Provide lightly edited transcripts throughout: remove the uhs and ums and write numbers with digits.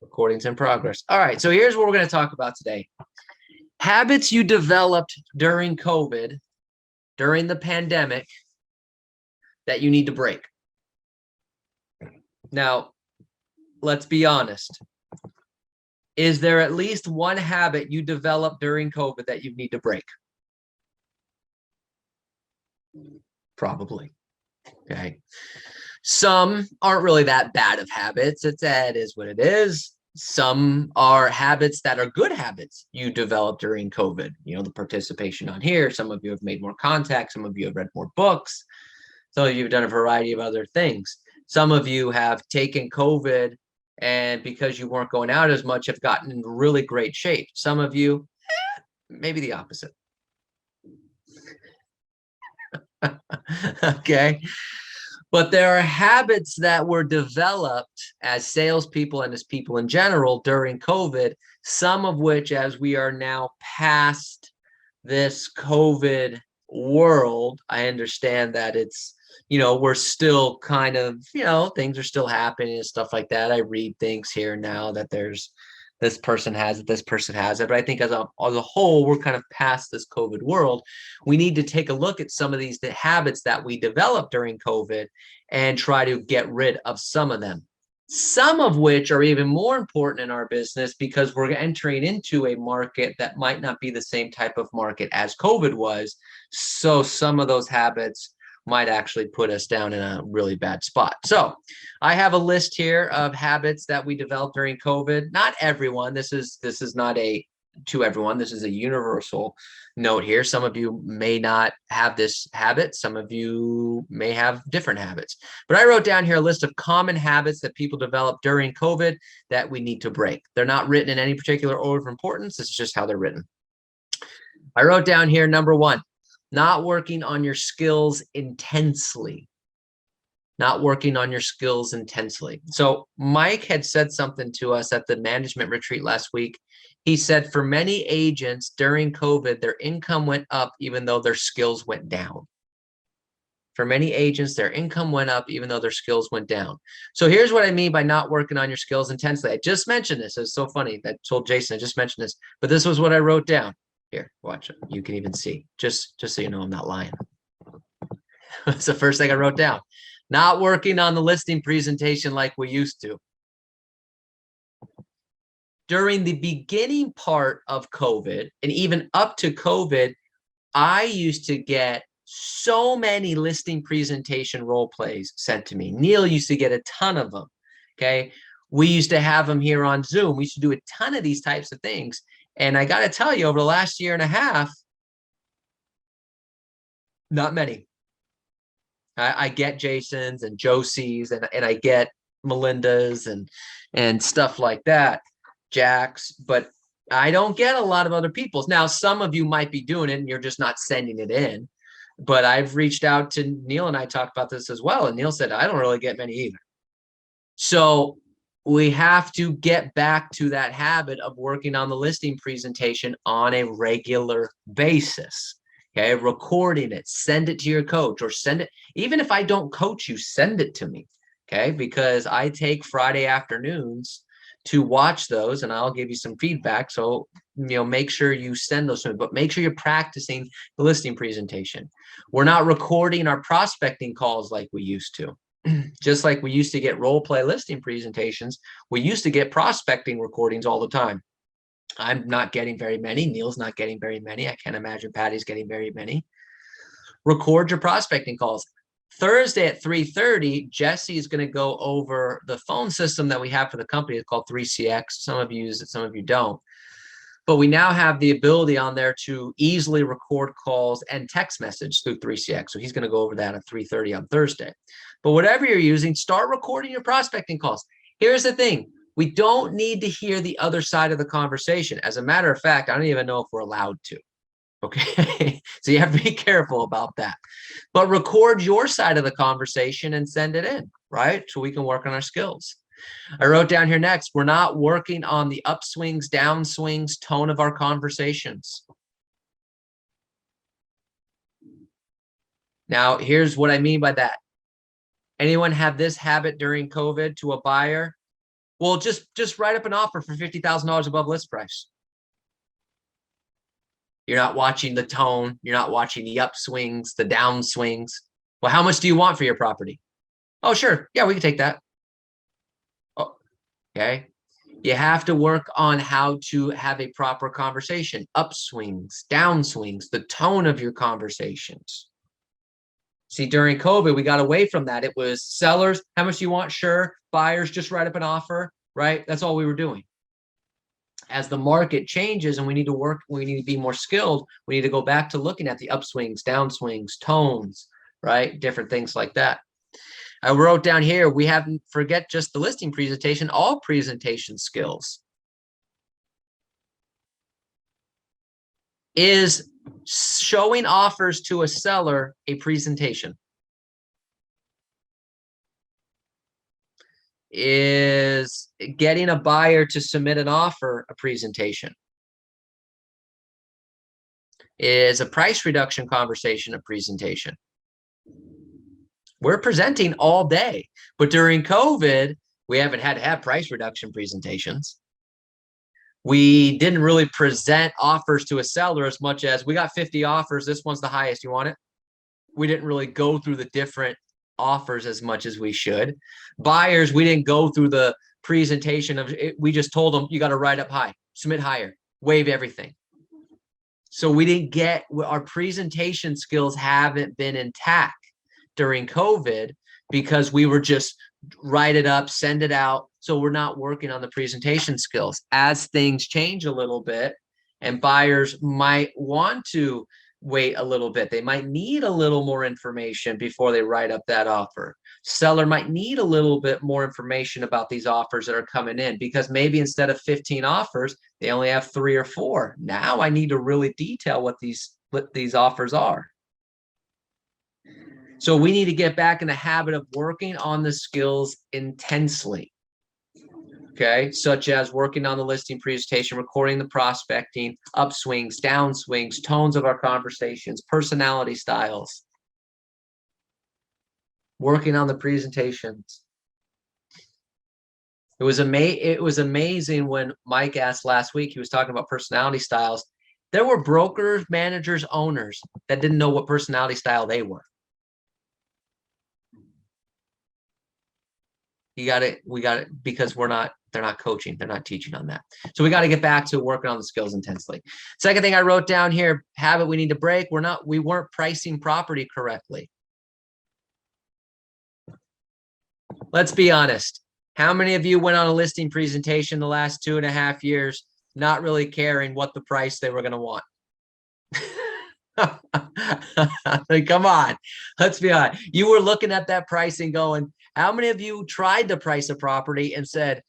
Recording's in progress. All right, so here's what we're going to talk about today. Habits you developed during COVID, during the pandemic, that you need to break. Now, let's be honest. Is there at least one habit you developed during COVID that you need to break? Probably. Okay. Some aren't really that bad of habits. It is what it is. Some are habits that are good habits you developed during COVID. You know, the participation on here. Some of you have made more contact. Some of you have read more books. Some of you have done a variety of other things. Some of you have taken COVID and because you weren't going out as much, have gotten in really great shape. Some of you, maybe the opposite. Okay. But there are habits that were developed as salespeople and as people in general during COVID, some of which, as we are now past this COVID world, I understand that it's, we're still kind of, things are still happening and stuff like that. I read things here now that there's this person has it, this person has it. But I think as a whole, we're kind of past this COVID world. We need to take a look at some of the habits that we developed during COVID and try to get rid of some of them. Some of which are even more important in our business because we're entering into a market that might not be the same type of market as COVID was. So some of those habits might actually put us down in a really bad spot. So I have a list here of habits that we developed during COVID. Not everyone. This is not to everyone. This is a universal note here. Some of you may not have this habit. Some of you may have different habits. But I wrote down here a list of common habits that people developed during COVID that we need to break. They're not written in any particular order of importance. This is just how they're written. I wrote down here, number one, not working on your skills intensely. Not working on your skills intensely. So Mike had said something to us at the management retreat last week. He said for many agents during COVID, their income went up even though their skills went down. For many agents, their income went up even though their skills went down. So here's what I mean by not working on your skills intensely. I just mentioned this. It's so funny. I told Jason, I just mentioned this, but this was what I wrote down. Here, watch it. You can even see, just so you know I'm not lying. That's the first thing I wrote down. Not working on the listing presentation like we used to. During the beginning part of COVID, and even up to COVID, I used to get so many listing presentation role plays sent to me. Neil used to get a ton of them, okay? We used to have them here on Zoom. We used to do a ton of these types of things. And I got to tell you, over the last year and a half, not many. I get Jason's and Josie's and I get Melinda's and stuff like that, Jack's, but I don't get a lot of other people's. Now, some of you might be doing it and you're just not sending it in, but I've reached out to Neil and I talked about this as well. And Neil said, I don't really get many either. So we have to get back to that habit of working on the listing presentation on a regular basis. Okay, recording it, send it to your coach or send it. Even if I don't coach you, send it to me. Okay, because I take Friday afternoons to watch those and I'll give you some feedback. So, make sure you send those to me, but make sure you're practicing the listing presentation. We're not recording our prospecting calls like we used to. Just like we used to get role play listing presentations, we used to get prospecting recordings all the time. I'm not getting very many. Neil's not getting very many. I can't imagine Patty's getting very many. Record your prospecting calls. Thursday at 3:30, Jesse is going to go over the phone system that we have for the company. It's called 3CX. Some of you use it, some of you don't. But we now have the ability on there to easily record calls and text message through 3CX. So he's going to go over that at 3:30 on Thursday. But whatever you're using, start recording your prospecting calls. Here's the thing. We don't need to hear the other side of the conversation. As a matter of fact, I don't even know if we're allowed to. Okay. So you have to be careful about that. But record your side of the conversation and send it in, right? So we can work on our skills. I wrote down here next, we're not working on the upswings, downswings, tone of our conversations. Now, here's what I mean by that. Anyone have this habit during COVID to a buyer? Well, just write up an offer for $50,000 above list price. You're not watching the tone. You're not watching the upswings, the downswings. Well, how much do you want for your property? Oh, sure. Yeah, we can take that. Oh, okay. You have to work on how to have a proper conversation, upswings, downswings, the tone of your conversations. See, during COVID, we got away from that. It was sellers, how much do you want? Sure. Buyers, just write up an offer, right? That's all we were doing. As the market changes and we need to work, we need to be more skilled, we need to go back to looking at the upswings, downswings, tones, right? Different things like that. I wrote down here, we haven't forget just the listing presentation, all presentation skills. Is showing offers to a seller a presentation? Is getting a buyer to submit an offer a presentation? Is a price reduction conversation a presentation? We're presenting all day, but during COVID, we haven't had to have price reduction presentations. We didn't really present offers to a seller as much as we got 50 offers. This one's the highest. You want it? We didn't really go through the different offers as much as we should. Buyers, we didn't go through the presentation of it. We just told them, you got to write up high, submit higher, waive everything. So we didn't get, our presentation skills haven't been intact during COVID because we were just write it up, send it out. So we're not working on the presentation skills. As things change a little bit and buyers might want to wait a little bit, they might need a little more information before they write up that offer. Seller might need a little bit more information about these offers that are coming in because maybe instead of 15 offers, they only have 3 or 4. Now I need to really detail what these offers are. So we need to get back in the habit of working on the skills intensely. Okay, such as working on the listing presentation, recording the prospecting, upswings, downswings, tones of our conversations, personality styles, working on the presentations. It was amazing when Mike asked last week, he was talking about personality styles. There were brokers, managers, owners that didn't know what personality style they were. We got it because they're not coaching, they're not teaching on that. So we got to get back to working on the skills intensely. Second thing I wrote down here, habit we need to break. We weren't pricing property correctly. Let's be honest. How many of you went on a listing presentation the last 2.5 years, not really caring what the price they were going to want? Come on, let's be honest. You were looking at that pricing going, how many of you tried to price a property and said,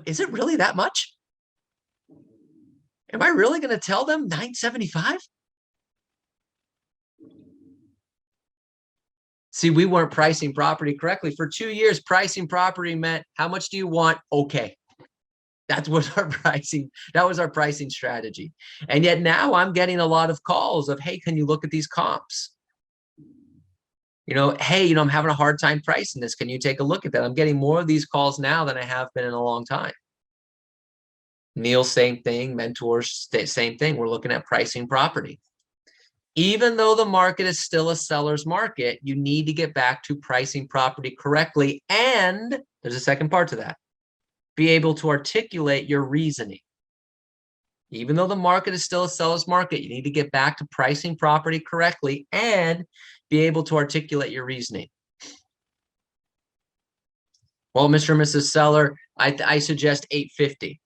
is it really that much? Am I really going to tell them $975? See, we weren't pricing property correctly. For 2 years, pricing property meant, how much do you want? Okay. That was our pricing strategy. And yet now I'm getting a lot of calls of, hey, can you look at these comps? Hey, I'm having a hard time pricing this. Can you take a look at that? I'm getting more of these calls now than I have been in a long time. Neil, same thing. Mentors, same thing. We're looking at pricing property. Even though the market is still a seller's market, you need to get back to pricing property correctly. And there's a second part to that. Be able to articulate your reasoning. Even though the market is still a seller's market, you need to get back to pricing property correctly and be able to articulate your reasoning. Well, Mr. and Mrs. Seller, I suggest $850.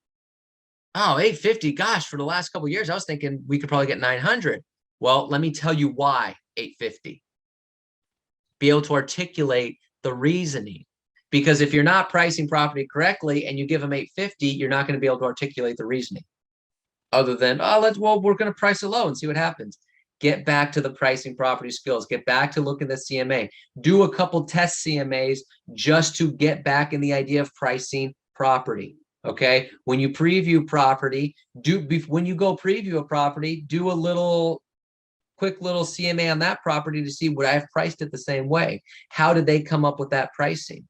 Oh, $850. Gosh, for the last couple of years, I was thinking we could probably get $900. Well, let me tell you why $850. Be able to articulate the reasoning. Because if you're not pricing property correctly and you give them $850, you're not going to be able to articulate the reasoning. Other than, we're going to price it low and see what happens. Get back to the pricing property skills. Get back to looking at the CMA. Do a couple test CMAs just to get back in the idea of pricing property. Okay. When you preview property, when you go preview a property, do a little quick little CMA on that property to see would I have priced it the same way? How did they come up with that pricing?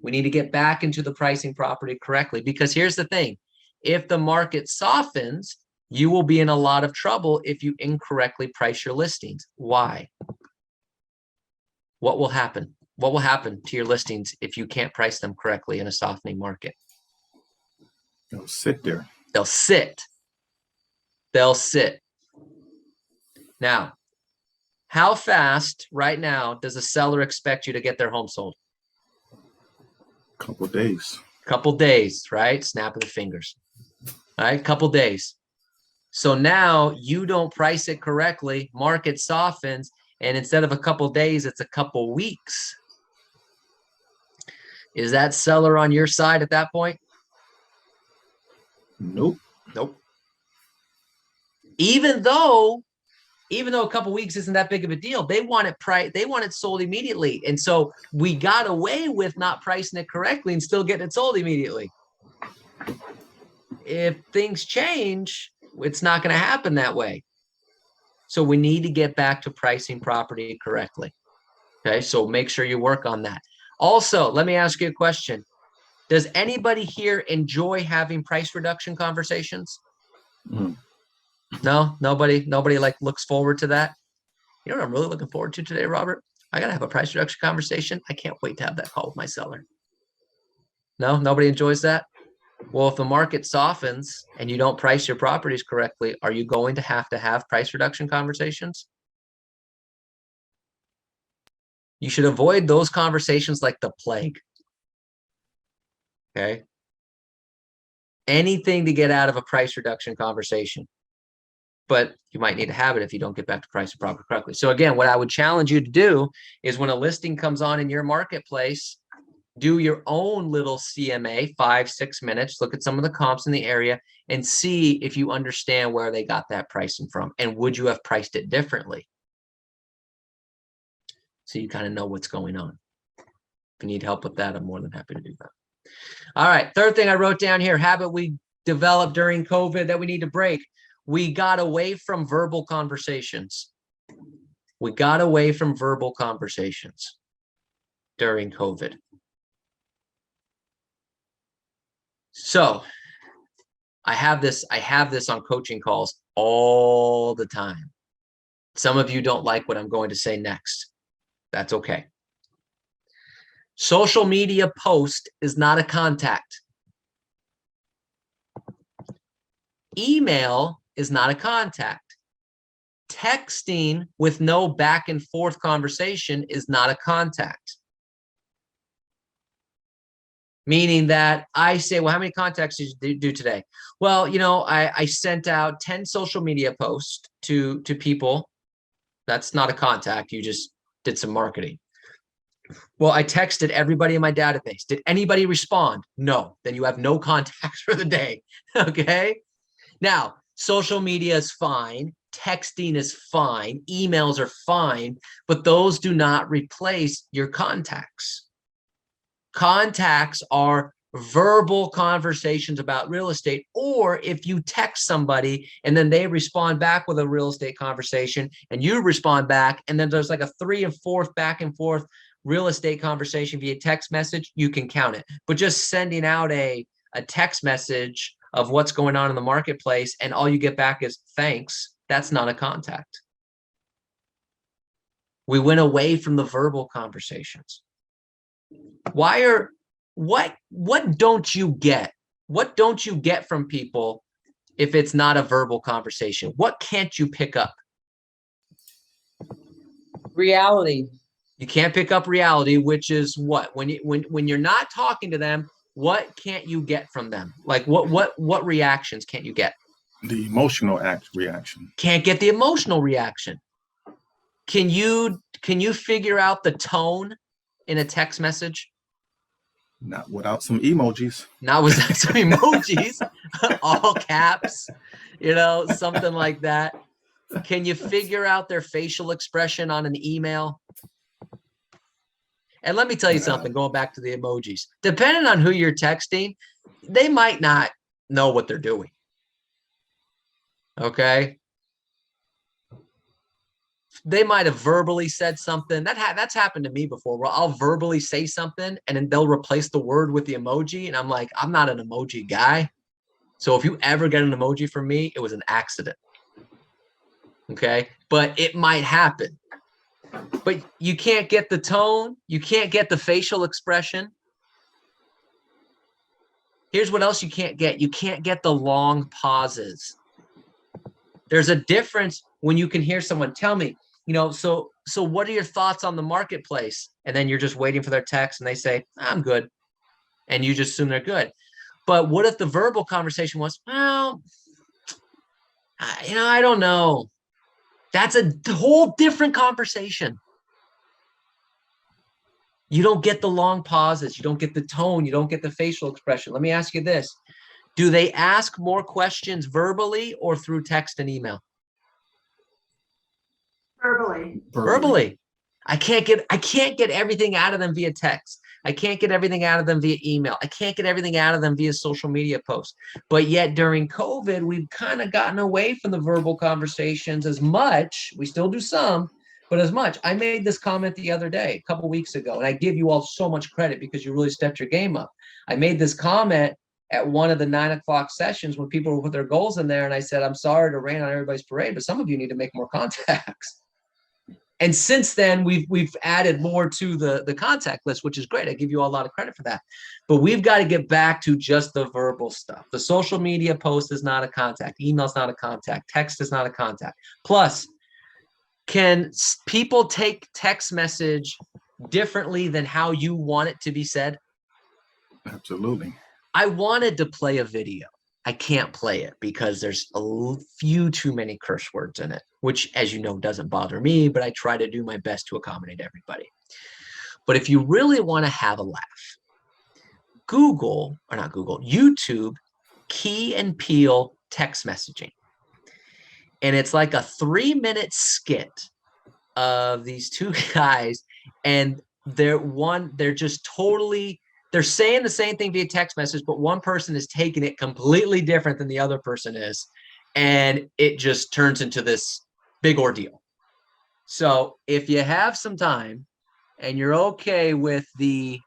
We need to get back into the pricing property correctly, because here's the thing. If the market softens, you will be in a lot of trouble if you incorrectly price your listings. Why? What will happen? What will happen to your listings if you can't price them correctly in a softening market? They'll sit there. They'll sit. They'll sit. Now, how fast right now does a seller expect you to get their home sold? Couple days. Couple days, right? Snap of the fingers. All right, couple days. So now you don't price it correctly, market softens, and instead of a couple days, it's a couple weeks. Is that seller on your side at that point? Nope. Nope. Even though a couple weeks isn't that big of a deal, they want it sold immediately. And so we got away with not pricing it correctly and still getting it sold immediately. If things change, it's not going to happen that way. So we need to get back to pricing property correctly. Okay, so make sure you work on that. Also, let me ask you a question. Does anybody here enjoy having price reduction conversations? No, nobody like looks forward to that. You know what I'm really looking forward to today, Robert? I got to have a price reduction conversation. I can't wait to have that call with my seller. No, nobody enjoys that. Well, if the market softens and you don't price your properties correctly, are you going to have price reduction conversations? You should avoid those conversations like the plague. Okay. Anything to get out of a price reduction conversation. But you might need to have it if you don't get back to pricing property correctly. So again, what I would challenge you to do is when a listing comes on in your marketplace, do your own little CMA, 5-6 minutes, look at some of the comps in the area and see if you understand where they got that pricing from. And would you have priced it differently? So you kind of know what's going on. If you need help with that, I'm more than happy to do that. All right. Third thing I wrote down here, habit we developed during COVID that we need to break. We got away from verbal conversations. We got away from verbal conversations during COVID. So I have this on coaching calls all the time. Some of you don't like what I'm going to say next. That's okay. Social media post is not a contact. Email is not a contact. Texting with no back and forth conversation is not a contact. Meaning that I say, well, how many contacts did you do today? Well, you know, I sent out 10 social media posts to people. That's not a contact. You just did some marketing. Well, I texted everybody in my database. Did anybody respond? No. Then you have no contacts for the day. Okay. Now, social media is fine. Texting is fine. Emails are fine, but those do not replace your contacts. Contacts are verbal conversations about real estate, or if you text somebody and then they respond back with a real estate conversation and you respond back, and then there's like a 3 and 4th back and forth real estate conversation via text message, you can count it. But just sending out a text message of what's going on in the marketplace and all you get back is thanks, that's not a contact. We went away from the verbal conversations. What don't you get? What don't you get from people if it's not a verbal conversation? What can't you pick up? Reality. You can't pick up reality, which is what? When you're not talking to them, what can't you get from them? Like what reactions can't you get? The emotional reaction. Can't get the emotional reaction. Can you figure out the tone in a text message? Not without some emojis. Not without some emojis, all caps, you know, something like that. Can you figure out their facial expression on an email? And let me tell you something, going back to the emojis, depending on who you're texting, they might not know what they're doing. Okay. they might have verbally said something. That's happened to me before, where I'll verbally say something and then they'll replace the word with the emoji. And I'm like, I'm not an emoji guy. So if you ever get an emoji from me, it was an accident. Okay. But it might happen. But you can't get the tone. You can't get the facial expression. Here's what else you can't get. You can't get the long pauses. There's a difference when you can hear someone tell me, so what are your thoughts on the marketplace? And then you're just waiting for their text and they say, I'm good. And you just assume they're good. But what if the verbal conversation was, well, I don't know. That's a whole different conversation. You don't get the long pauses. You don't get the tone. You don't get the facial expression. Let me ask you this. Do they ask more questions verbally or through text and email? Verbally. I can't get everything out of them via text. I can't get everything out of them via email. I can't get everything out of them via social media posts. But yet during COVID, we've kind of gotten away from the verbal conversations as much. We still do some, but as much. I made this comment the other day, a couple weeks ago, and I give you all so much credit because you really stepped your game up. I made this comment at one of the 9 o'clock sessions when people would put their goals in there. And I said, I'm sorry to rain on everybody's parade, but some of you need to make more contacts. And since then, we've added more to the contact list, which is great. I give you all a lot of credit for that. But we've got to get back to just the verbal stuff. The social media post is not a contact. Email is not a contact. Text is not a contact. Plus, can people take text message differently than how you want it to be said? Absolutely. I wanted to play a video. I can't play it because there's a few too many curse words in it, which, as you know, doesn't bother me, but I try to do my best to accommodate everybody. But if you really want to have a laugh, YouTube, Key and Peele text messaging. And it's like a 3-minute skit of these two guys, and they're just totally, they're saying the same thing via text message, but one person is taking it completely different than the other person is. And it just turns into this big ordeal. So if you have some time and you're okay with the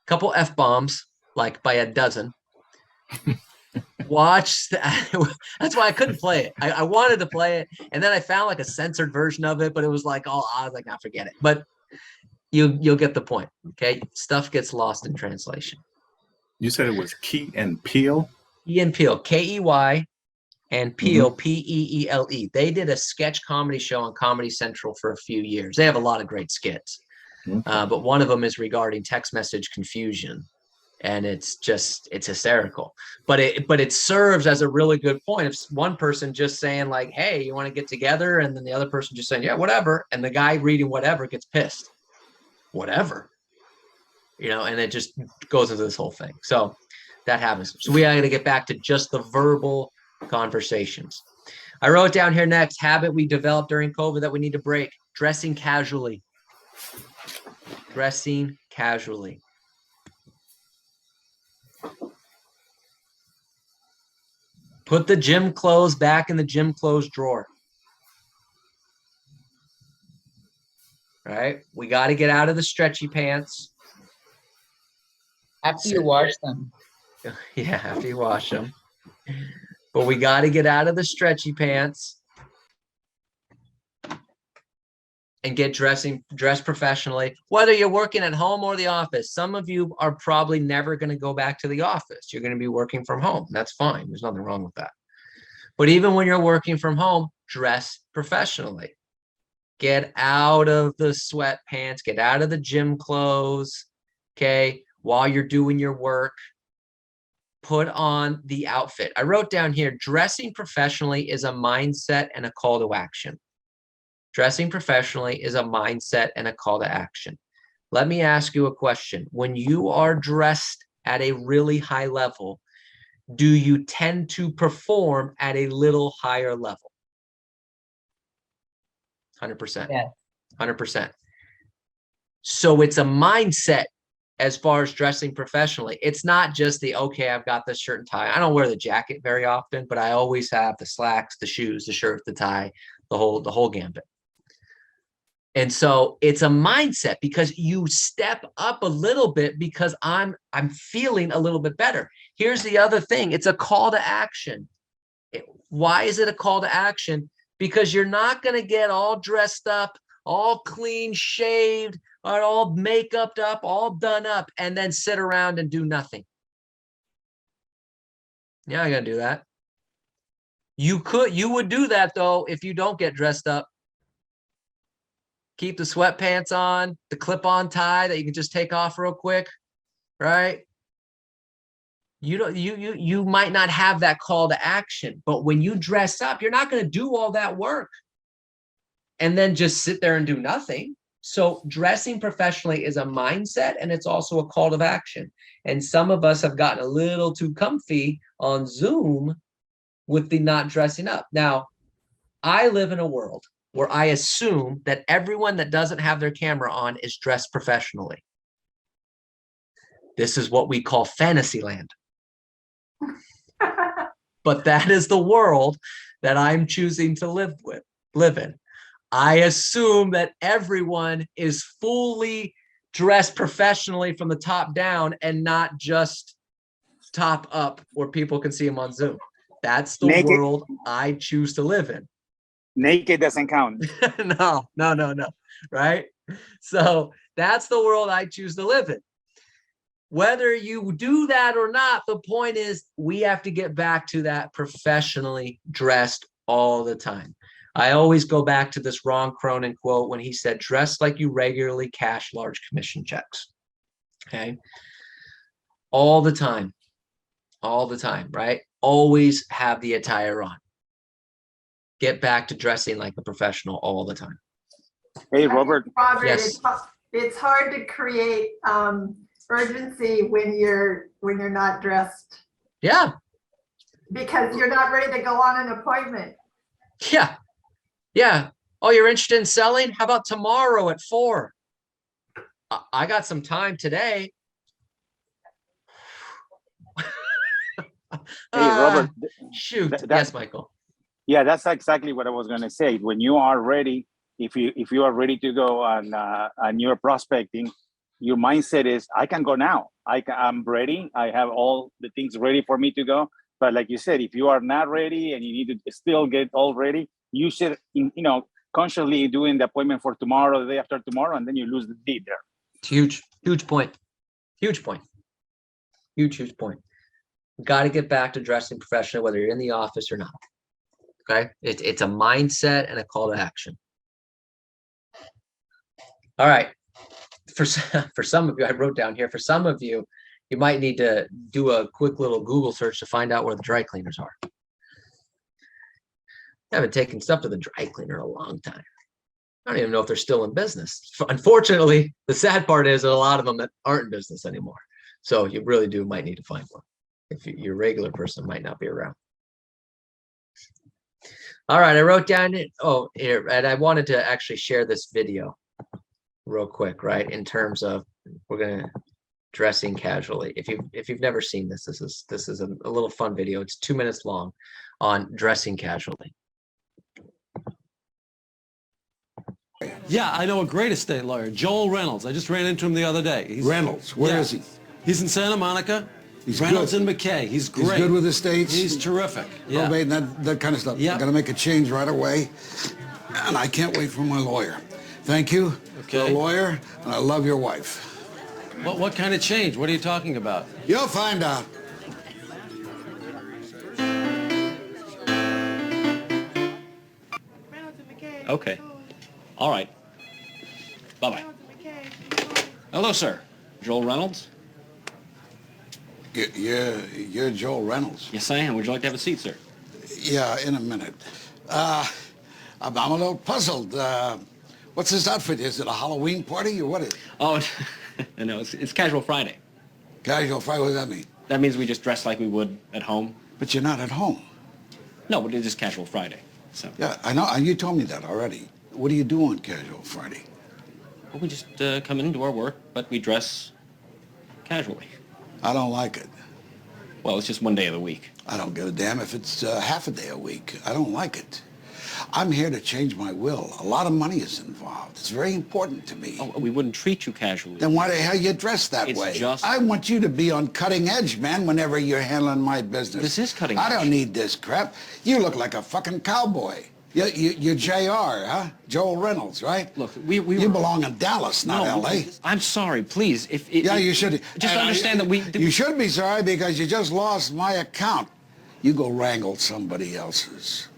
couple F-bombs, like by a dozen, watch that's why I couldn't play it. I wanted to play it, and then I found like a censored version of it, but it was like, oh, I was like, nah, forget it. But you'll get the point. Okay, stuff gets lost in translation. You said it was Key and Peele? Key and Peele, Key and Peele, Peele. They did a sketch comedy show on Comedy Central for a few years. They have a lot of great skits, but one of them is regarding text message confusion, and it's hysterical. But it serves as a really good point. If one person just saying like, "Hey, you want to get together," and then the other person just saying, "Yeah, whatever," and the guy reading whatever gets pissed. Whatever, and it just goes into this whole thing. So that happens. So we got to get back to just the verbal conversations. I wrote down here next, habit we developed during COVID that we need to break: dressing casually. Dressing casually. Put the gym clothes back in the gym clothes drawer. Right? We got to get out of the stretchy pants. After you wash them. Yeah, after you wash them. But we got to get out of the stretchy pants and get dressed professionally, whether you're working at home or the office. Some of you are probably never going to go back to the office. You're going to be working from home. That's fine. There's nothing wrong with that. But even when you're working from home, dress professionally. Get out of the sweatpants, get out of the gym clothes, okay? While you're doing your work, put on the outfit. I wrote down here, dressing professionally is a mindset and a call to action. Dressing professionally is a mindset and a call to action. Let me ask you a question. When you are dressed at a really high level, do you tend to perform at a little higher level? 100%. Yeah. 100%. So it's a mindset as far as dressing professionally. It's not just okay, I've got this shirt and tie. I don't wear the jacket very often, but I always have the slacks, the shoes, the shirt, the tie, the whole gambit. And so it's a mindset, because you step up a little bit because I'm feeling a little bit better. Here's the other thing. It's a call to action. Why is it a call to action? Because you're not going to get all dressed up, all clean shaved, or all make-upped up, all done up, and then sit around and do nothing. You're not going to do that. You would do that though if you don't get dressed up. Keep the sweatpants on, the clip-on tie that you can just take off real quick, right? You might not have that call to action, but when you dress up, you're not going to do all that work and then just sit there and do nothing. So dressing professionally is a mindset, and it's also a call to action. And some of us have gotten a little too comfy on Zoom with the not dressing up. Now, I live in a world where I assume that everyone that doesn't have their camera on is dressed professionally. This is what we call fantasy land. But that is the world that I'm choosing to live in. I assume that everyone is fully dressed professionally from the top down and not just top up where people can see them on Zoom. That's the world I choose to live in. Naked doesn't count. No. Right? So that's the world I choose to live in. Whether you do that or not, the point is we have to get back to that professionally dressed all the time. I always go back to this Ron Cronin quote when he said, dress like you regularly cash large commission checks. Okay. All the time, right? Always have the attire on. Get back to dressing like a professional all the time. Hey, Robert. Yes. It's hard to create urgency when you're not dressed. Yeah. Because you're not ready to go on an appointment. Yeah. Oh, you're interested in selling? How about tomorrow at 4? I got some time today. Hey, Robert. Shoot. Yes, Michael. Yeah, that's exactly what I was going to say. When you are ready, if you are ready to go and you're prospecting, your mindset is, I can go now. I'm ready. I have all the things ready for me to go. But like you said, if you are not ready and you need to still get all ready, you should, consciously doing the appointment for tomorrow, the day after tomorrow, and then you lose the lead there. Huge point. Huge point. Got to get back to dressing professionally, whether you're in the office or not. Okay. It's a mindset and a call to action. All right. For some of you, I wrote down here, for some of you, you might need to do a quick little Google search to find out where the dry cleaners are. I haven't taken stuff to the dry cleaner in a long time. I don't even know if they're still in business. Unfortunately, the sad part is that a lot of them that aren't in business anymore. So you really might need to find one. If your regular person might not be around. All right, I wrote down here, and I wanted to actually share this video real quick, right? In terms of, we're gonna dressing casually. If you've never seen this, this is a little fun video. It's 2 minutes long on dressing casually. Yeah, I know a great estate lawyer, Joel Reynolds. I just ran into him the other day. Reynolds, where is he? He's in Santa Monica. He's Reynolds good. and McKay. He's great. He's good with estates. He's terrific. Yeah. Probate and that kind of stuff. Yeah. I'm going to make a change right away. And I can't wait for my lawyer. Thank you. Okay. You're a lawyer, and I love your wife. What kind of change? What are you talking about? You'll find out. Okay. All right. Bye-bye. Hello, sir. Joel Reynolds? You're Joel Reynolds. Yes, I am. Would you like to have a seat, sir? Yeah, in a minute. I'm a little puzzled. What's this outfit? Is it a Halloween party or what is it? Oh, no, it's Casual Friday. Casual Friday, what does that mean? That means we just dress like we would at home. But you're not at home. No, but it is Casual Friday. So. Yeah, I know. You told me that already. What do you do on Casual Friday? Well, we just come in and do our work, but we dress casually. I don't like it. Well, it's just one day of the week. I don't give a damn if it's half a day a week. I don't like it. I'm here to change my will. A lot of money is involved. It's very important to me. Oh, we wouldn't treat you casually. Then why the hell you dress that It's way? just- I want you to be on cutting edge, man, whenever you're handling my business. This is cutting I edge. don't need this crap. You look like a fucking cowboy. You're JR, huh? Joel Reynolds, right? Look, we You belong in Dallas, not L.A. I'm sorry, please. Yeah, you should. Just understand that we. You should be sorry because you just lost my account. You go wrangle somebody else's.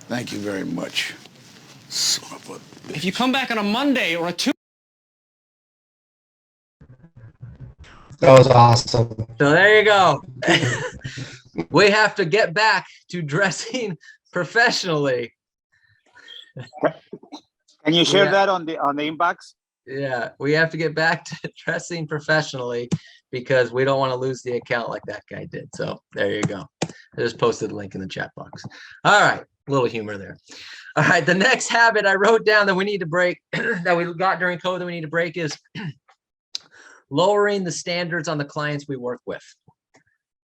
Thank you very much. Son of a bitch. If you come back on a Monday or a Tuesday. That was awesome. So there you go. We have to get back to dressing professionally. Can you share Yeah. that on the inbox? Yeah, we have to get back to dressing professionally because we don't want to lose the account like that guy did. So there you go. I just posted a link in the chat box. All right, a little humor there. All right, the next habit I wrote down that we need to break, that we got during COVID that we need to break is lowering the standards on the clients we work with.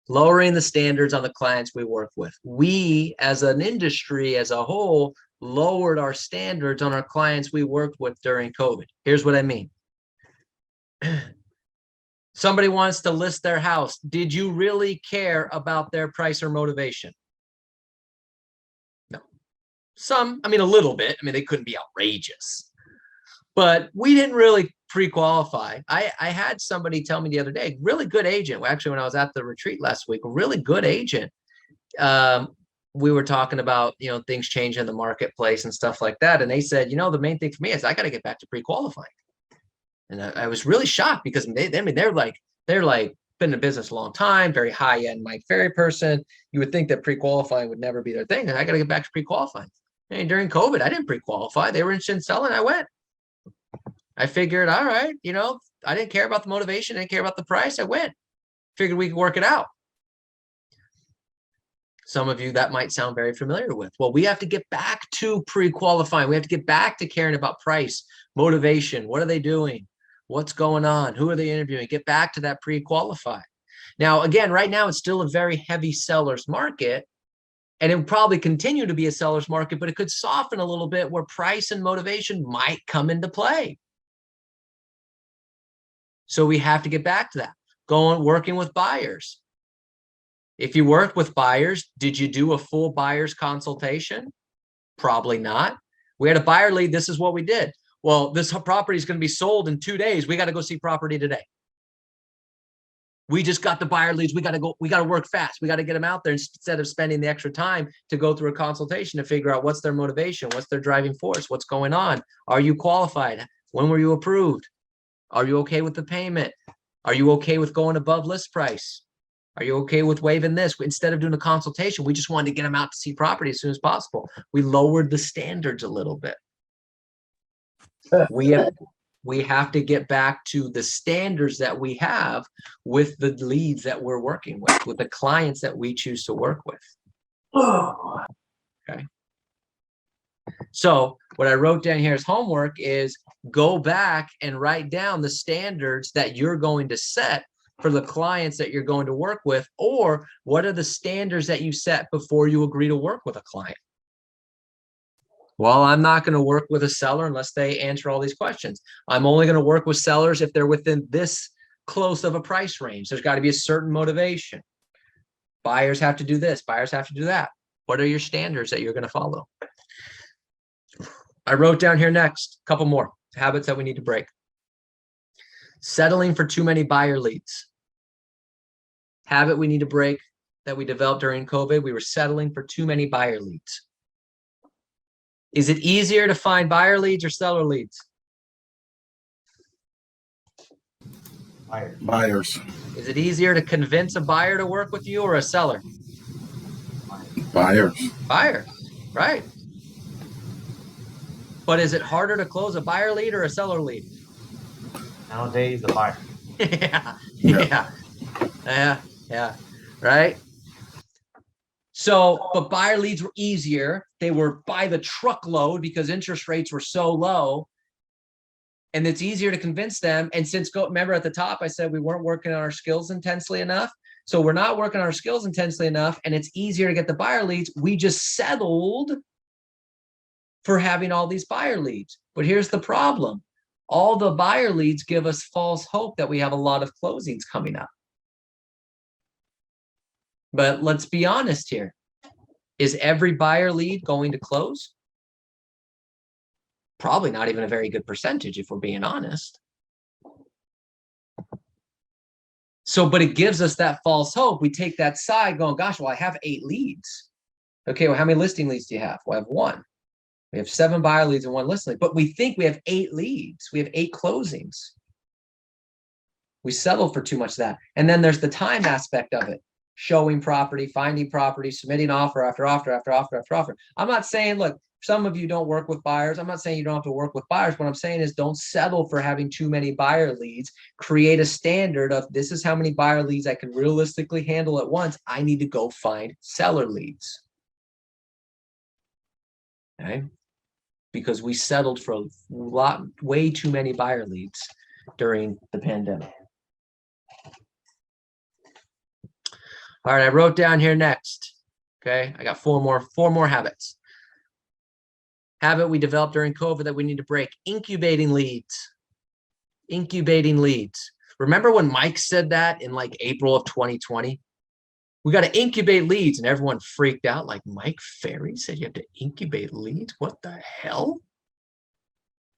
Lowering the standards on the clients we work with. We, as an industry as a whole, lowered our standards on our clients we worked with during COVID. Here's what I mean. Somebody wants to list their house. Did you really care about their price or motivation? No. Some, I mean, a little bit. I mean, they couldn't be outrageous. But we didn't really pre-qualify. I had somebody tell me the other day, really good agent. Well, actually, when I was at the retreat last week, a really good agent. We were talking about, you know, things changing in the marketplace and stuff like that. And they said, you know, the main thing for me is I got to get back to pre-qualifying. And I was really shocked because they're like been in business a long time, very high end Mike Ferry person. You would think that pre-qualifying would never be their thing. And I got to get back to pre-qualifying. And during COVID, I didn't pre-qualify. They were interested in selling. I went. I figured, all right, you know, I didn't care about the motivation. I didn't care about the price. I went. Figured we could work it out. Some of you that might sound very familiar with. Well, we have to get back to pre-qualifying. We have to get back to caring about price, motivation. What are they doing? What's going on? Who are they interviewing? Get back to that pre-qualify. Now, again, right now, it's still a very heavy seller's market. And it will probably continue to be a seller's market, but it could soften a little bit where price and motivation might come into play. So we have to get back to that. Working with buyers. If you worked with buyers, did you do a full buyer's consultation? Probably not. We had a buyer lead. This is what we did. Well, this property is going to be sold in 2 days. We got to go see property today. We just got the buyer leads. We got to go. We got to work fast. We got to get them out there instead of spending the extra time to go through a consultation to figure out what's their motivation, what's their driving force, what's going on. Are you qualified? When were you approved? Are you okay with the payment? Are you okay with going above list price? Are you okay with waiving this? Instead of doing a consultation, we just wanted to get them out to see property as soon as possible. We lowered the standards a little bit. We have to get back to the standards that we have with the leads that we're working with the clients that we choose to work with. Okay. So what I wrote down here as homework is go back and write down the standards that you're going to set for the clients that you're going to work with, or what are the standards that you set before you agree to work with a client? Well, I'm not going to work with a seller unless they answer all these questions. I'm only going to work with sellers if they're within this close of a price range. There's got to be a certain motivation. Buyers have to do this. Buyers have to do that. What are your standards that you're going to follow? I wrote down here next, a couple more habits that we need to break. Settling for too many buyer leads. Habit we need to break that we developed during COVID. We were settling for too many buyer leads. Is it easier to find buyer leads or seller leads? Buyers. Is it easier to convince a buyer to work with you or a seller? Buyers. Buyer, right. But is it harder to close a buyer lead or a seller lead? Nowadays, the buyer. Yeah, right? So, but buyer leads were easier. They were by the truckload because interest rates were so low. And it's easier to convince them. And remember at the top, I said we weren't working on our skills intensely enough. So we're not working on our skills intensely enough. And it's easier to get the buyer leads. We just settled for having all these buyer leads. But here's the problem. All the buyer leads give us false hope that we have a lot of closings coming up. But let's be honest here. Is every buyer lead going to close? Probably not even a very good percentage if we're being honest. So, but it gives us that false hope. We take that side going, gosh, well, I have 8 leads. Okay, well, how many listing leads do you have? Well, I have 1. We have 7 buyer leads and 1 listing, but we think we have 8 leads. We have 8 closings. We settle for too much of that. And then there's the time aspect of it. Showing property, finding property, submitting offer after offer after offer after offer. I'm not saying, look, some of you don't work with buyers. I'm not saying you don't have to work with buyers. What I'm saying is don't settle for having too many buyer leads. Create a standard of this is how many buyer leads I can realistically handle at once. I need to go find seller leads. Okay? Because we settled for way too many buyer leads during the pandemic. All right, I wrote down here next. Okay, I got four more habits. Habit we developed during COVID that we need to break: incubating leads. Incubating leads. Remember when Mike said that in like April of 2020? We got to incubate leads, and everyone freaked out. Like, Mike Ferry said you have to incubate leads? What the hell?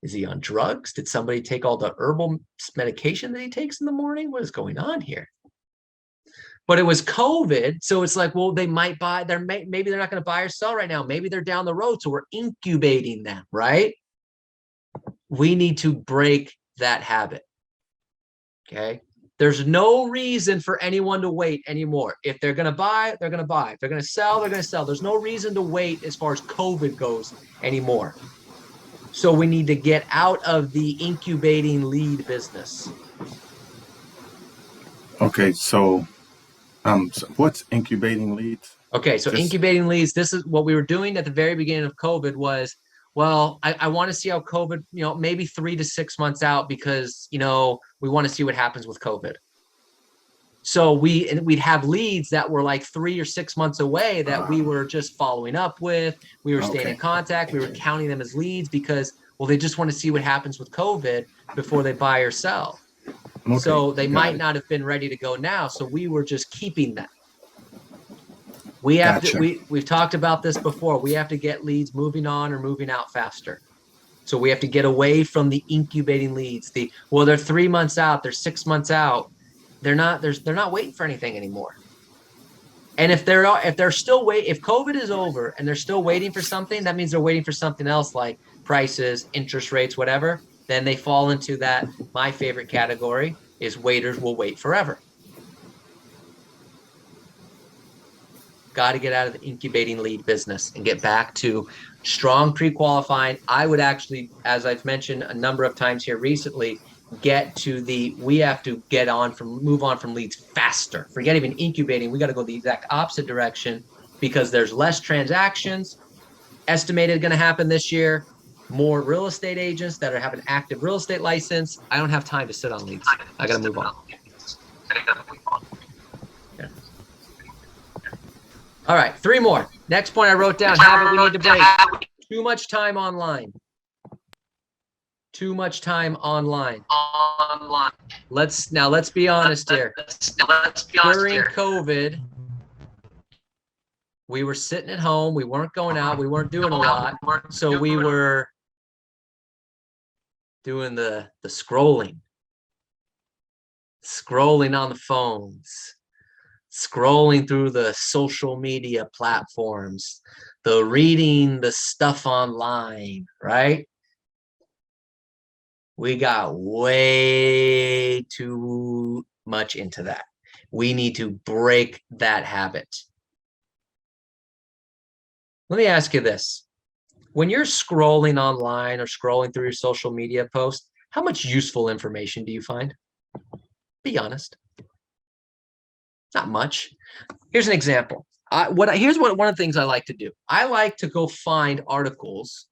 Is he on drugs? Did somebody take all the herbal medication that he takes in the morning? What is going on here? But it was COVID, so it's like, well, they might buy. Maybe they're not going to buy or sell right now. Maybe they're down the road, so we're incubating them, right? We need to break that habit. Okay. There's no reason for anyone to wait anymore. If they're going to buy, they're going to buy. If they're going to sell, they're going to sell. There's no reason to wait as far as COVID goes anymore. So we need to get out of the incubating lead business. Okay, so what's incubating leads? Okay, so incubating leads, this is what we were doing at the very beginning of COVID was, well, I want to see how COVID, maybe 3 to 6 months out, because, we want to see what happens with COVID. So we'd have leads that were like 3 or 6 months away that we were just following up with. We were staying in contact. We were counting them as leads because, well, they just want to see what happens with COVID before they buy or sell. Okay, so they might not have been ready to go now. So we were just keeping them. We have to, we've talked about this before. We have to get leads moving on or moving out faster. So we have to get away from the incubating leads. They're 3 months out, they're 6 months out. They're not waiting for anything anymore. And if they're still waiting, if COVID is over and they're still waiting for something, that means they're waiting for something else like prices, interest rates, whatever. Then they fall into that. My favorite category is waiters will wait forever. Got to get out of the incubating lead business and get back to strong pre-qualifying. I would actually, as I've mentioned a number of times here recently, we have to move on from leads faster. Forget even incubating. We got to go the exact opposite direction because there's less transactions estimated going to happen this year. More real estate agents that have an active real estate license. I don't have time to sit on leads. I got to move on. Yeah. All right, 3 more. Next point I wrote down, habit we need to break. Too much time online. Too much time online. Let's be honest here. During COVID, we were sitting at home. We weren't going out. We weren't doing a lot. So we were doing the scrolling on the phones, scrolling through the social media platforms, the reading the stuff online, right? We got way too much into that. We need to break that habit. Let me ask you this. When you're scrolling online or scrolling through your social media posts, how much useful information do you find? Be honest. Not much. Here's an example. Here's one of the things I like to do. I like to go find articles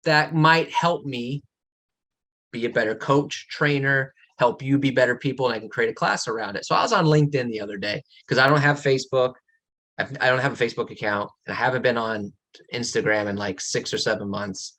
that might help me be a better coach, trainer, help you be better people, and I can create a class around it. So I was on LinkedIn the other day because I don't have Facebook. I don't have a Facebook account, and I haven't been on Instagram in like 6 or 7 months.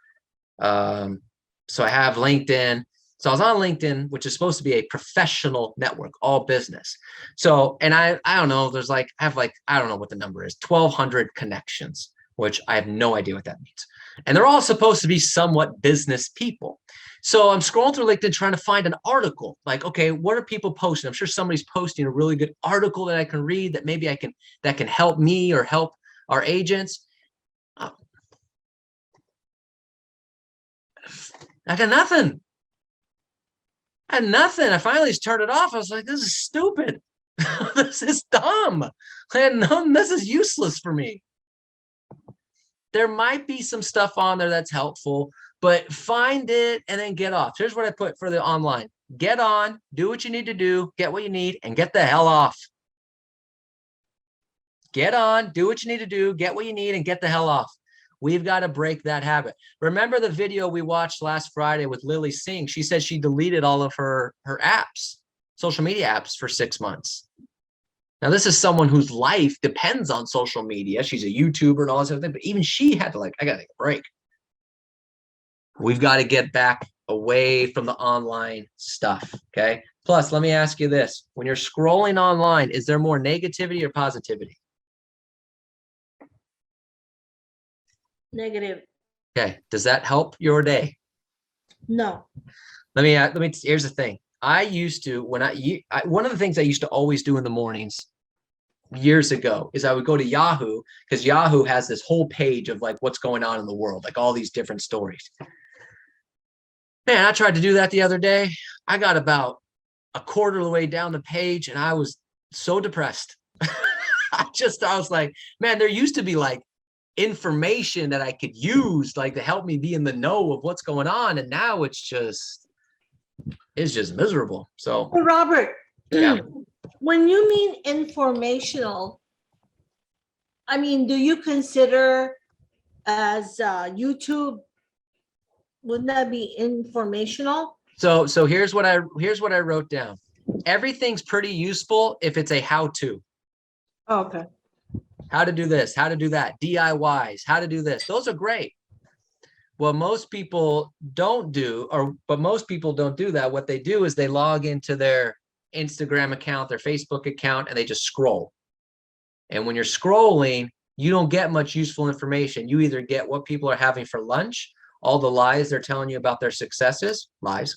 So I have LinkedIn. So I was on LinkedIn, which is supposed to be a professional network, all business. So, and I don't know, there's like, I have like, I don't know what the number is, 1,200 connections, which I have no idea what that means. And they're all supposed to be somewhat business people. So I'm scrolling through LinkedIn trying to find an article. Like, okay, what are people posting? I'm sure somebody's posting a really good article that I can read that maybe that can help me or help our agents. I got nothing. I had nothing. I finally just turned it off. I was like, this is stupid. This is dumb. This is useless for me. There might be some stuff on there that's helpful, but find it and then get off. Here's what I put for the online. Get on, do what you need to do, get what you need, and get the hell off. Get on, do what you need to do, get what you need, and get the hell off. We've got to break that habit. Remember the video we watched last Friday with Lily Singh? She said she deleted all of her apps, social media apps for 6 months. Now, this is someone whose life depends on social media. She's a YouTuber and all this other thing, but even she had to like, I got to take a break. We've got to get back away from the online stuff, okay? Plus, let me ask you this. When you're scrolling online, is there more negativity or positivity? Negative. Okay, does that help your day? No. Let me, here's the thing. I used to, one of the things I used to always do in the mornings years ago is I would go to Yahoo, because Yahoo has this whole page of like what's going on in the world, like all these different stories. Man, I tried to do that the other day. I got about a quarter of the way down the page and I was so depressed. I was like, man, there used to be like information that I could use like to help me be in the know of what's going on. And now it's just miserable. So Robert, yeah. when you mean informational, I mean, do you consider as YouTube, wouldn't that be informational? So here's what I wrote down. Everything's pretty useful if it's a how-to. Oh, okay. How to do this, how to do that, DIYs, how to do this. Those are great. What most people don't do, but most people don't do that. What they do is they log into their Instagram account, their Facebook account, and they just scroll. And when you're scrolling, you don't get much useful information. You either get what people are having for lunch, all the lies they're telling you about their successes, lies,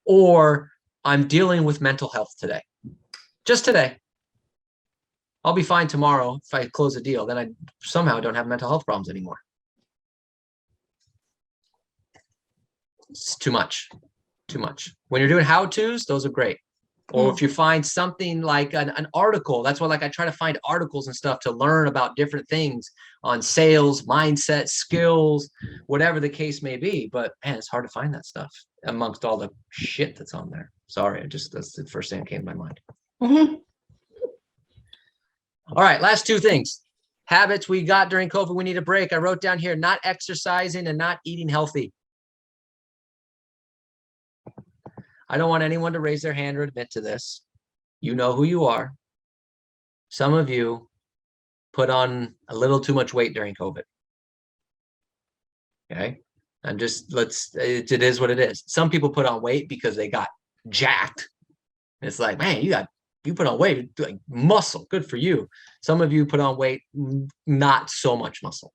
or I'm dealing with mental health today. Just today. I'll be fine tomorrow if I close a deal. Then I somehow don't have mental health problems anymore. It's too much. Too much. When you're doing how-tos, those are great. Or if you find something like an article, that's why like I try to find articles and stuff to learn about different things on sales, mindset, skills, whatever the case may be. But man, it's hard to find that stuff amongst all the shit that's on there. Sorry, that's the first thing that came to my mind. Mm-hmm. All right, last two things. Habits we got during COVID, we need a break. I wrote down here, not exercising and not eating healthy. I don't want anyone to raise their hand or admit to this. You know who you are. Some of you put on a little too much weight during COVID. Okay. It is what it is. Some people put on weight because they got jacked. It's like, man, you put on weight, like muscle, good for you. Some of you put on weight, not so much muscle.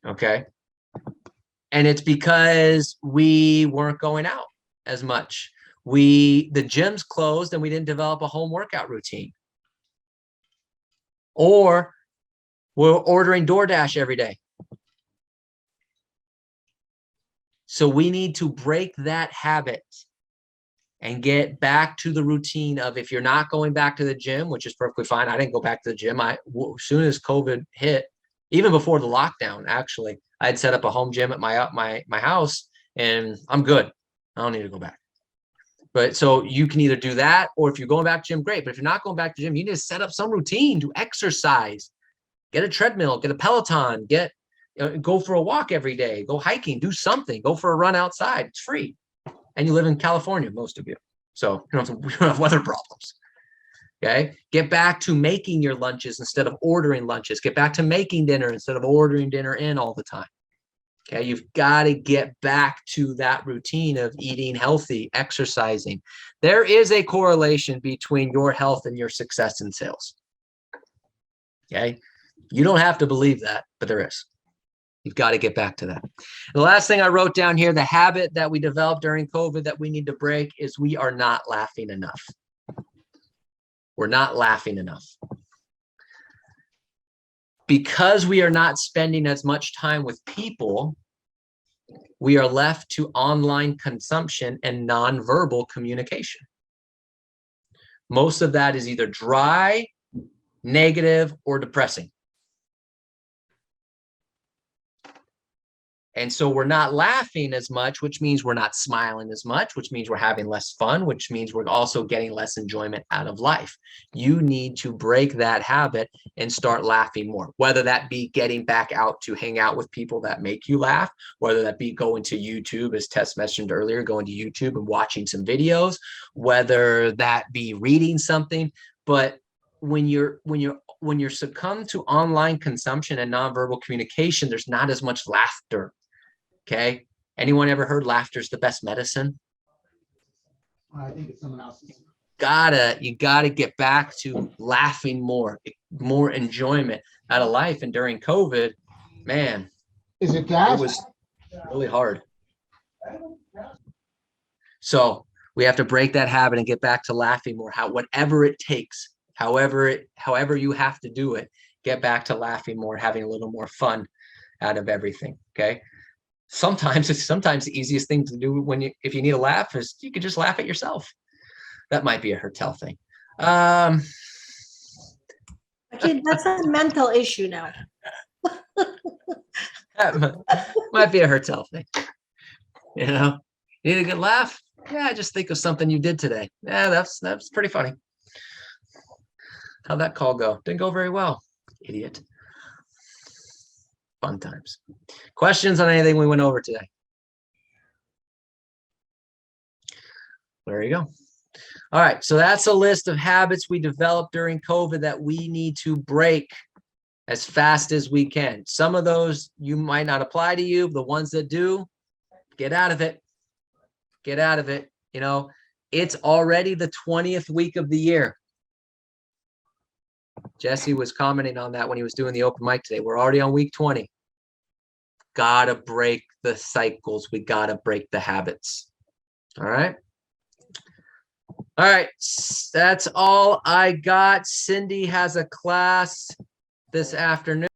Okay. And it's because we weren't going out as much. The gyms closed and we didn't develop a home workout routine. Or we're ordering DoorDash every day. So we need to break that habit and get back to the routine of, if you're not going back to the gym, which is perfectly fine. I didn't go back to the gym. As soon as COVID hit, even before the lockdown, actually, I had set up a home gym at my house, and I'm good. I don't need to go back. But so you can either do that, or if you're going back to gym, great. But if you're not going back to gym, you need to set up some routine to exercise. Get a treadmill, get a Peloton, go for a walk every day, go hiking, do something, go for a run outside. It's free. And you live in California, most of you. So you don't have weather problems. Okay. Get back to making your lunches instead of ordering lunches. Get back to making dinner instead of ordering dinner in all the time. Okay. You've got to get back to that routine of eating healthy, exercising. There is a correlation between your health and your success in sales. Okay. You don't have to believe that, but there is. You've got to get back to that. The last thing I wrote down here, the habit that we developed during COVID that we need to break is we are not laughing enough. We're not laughing enough. Because we are not spending as much time with people, we are left to online consumption and nonverbal communication. Most of that is either dry, negative, or depressing. And so we're not laughing as much, which means we're not smiling as much, which means we're having less fun, which means we're also getting less enjoyment out of life. You need to break that habit and start laughing more, whether that be getting back out to hang out with people that make you laugh, whether that be going to YouTube, as Tess mentioned earlier, going to YouTube and watching some videos, whether that be reading something. But when you're succumbed to online consumption and nonverbal communication, there's not as much laughter. Okay. Anyone ever heard laughter's the best medicine? I think it's someone else's. You gotta get back to laughing more enjoyment out of life. And during COVID, man, Is it gas? it was really hard. So we have to break that habit and get back to laughing more. Whatever it takes, however you have to do it, get back to laughing more, having a little more fun out of everything. Okay. Sometimes the easiest thing to do if you need a laugh is you could just laugh at yourself. That might be a Hertel thing. Okay, that's a mental issue now. That might be a Hertel thing. You know, you need a good laugh? Yeah, just think of something you did today. Yeah, that's pretty funny. How'd that call go? Didn't go very well, idiot. Fun times. Questions on anything we went over today? There you go. All right, so that's a list of habits we developed during COVID that we need to break as fast as we can. Some of those you might not apply to you. The ones that do, get out of it. Get out of it. You know, it's already the 20th week of the year. Jesse was commenting on that when he was doing the open mic today. We're already on week 20. Gotta break the cycles. We gotta break the habits. All right. All right. That's all I got. Cindy has a class this afternoon.